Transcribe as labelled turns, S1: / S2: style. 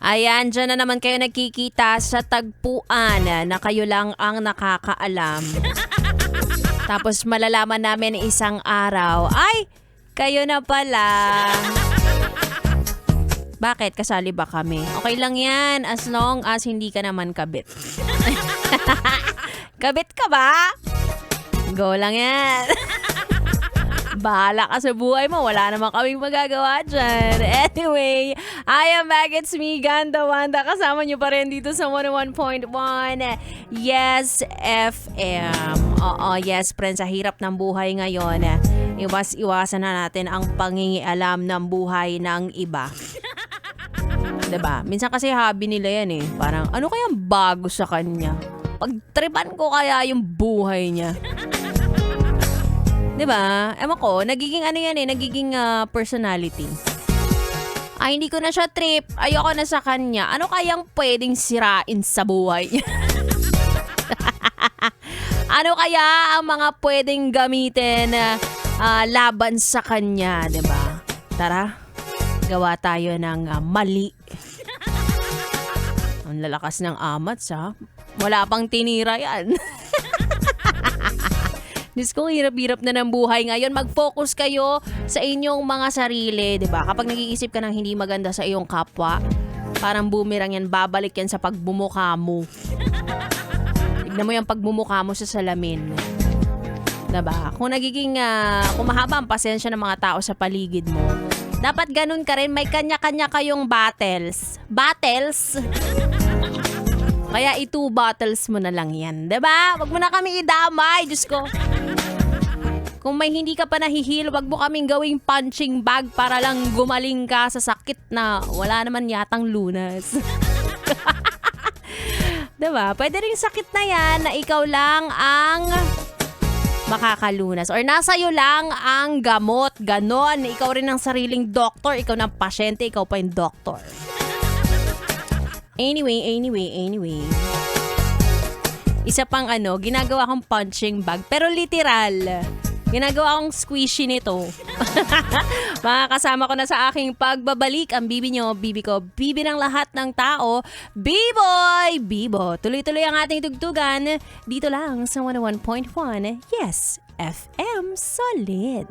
S1: Ayan, dyan na naman kayo nagkikita sa tagpuan na kayo lang ang nakakaalam. Tapos malalaman namin isang araw, ay, kayo na pala. Bakit? Kasali ba kami? Okay lang yan as long as hindi ka naman kabit. Kabit ka ba? Go lang yan. Bahala ka sa buhay mo. Wala naman kaming magagawa dyan. Anyway, I am back. It's me, Ganda Wanda. Kasama nyo pa rin dito sa 101.1 Yes FM. Oo, yes, friends. Sa hirap ng buhay ngayon, iwasan na natin ang pangingialam ng buhay ng iba. Diba? Minsan kasi hobby nila yan eh. Parang, ano kayang bago sa kanya? Pagtripan ko kaya yung buhay niya. Diba? Ewan ko, nagiging ano yan eh, nagiging personality. Ay, hindi ko na siya trip. Ayoko na sa kanya. Ano kayang pwedeng sirain sa buhay niya? Ano kaya ang mga pwedeng gamitin laban sa kanya, diba? Tara, gawa tayo ng mali. Ang lalakas ng amats, ha? Wala pang tinira yan. Diyos ko, hirap-hirap na ng buhay ngayon. Mag-focus kayo sa inyong mga sarili, di ba? Kapag nag-iisip ka ng hindi maganda sa iyong kapwa, parang boomerang yan, babalik yan sa pagbumukha mo. Tignan mo yung pagbumukha mo sa salamin. Diba? Kung kung mahaba ang pasensya ng mga tao sa paligid mo, dapat ganun ka rin, may kanya-kanya kayong battles. Battles? Kaya 2 bottles mo na lang yan. Diba? Wag mo na kami idamay, Diyos ko. Kung may hindi ka pa nahihil, wag mo kaming gawing punching bag para lang gumaling ka sa sakit na wala naman yatang lunas. Diba? Pwede rin sakit na yan na ikaw lang ang makakalunas. Or nasa iyo lang ang gamot. Ganon. Ikaw rin ang sariling doktor. Ikaw ng pasyente. Ikaw pa yung doktor. Anyway. Isa pang ginagawa kong punching bag. Pero literal. Ginagawa akong squishy nito. Makakasama ko na sa aking pagbabalik. Ang bibi nyo, bibi ko, bibi ng lahat ng tao. B-boy! Bibo. Tuloy-tuloy ang ating tugtugan. Dito lang sa 101.1 Yes FM Solid.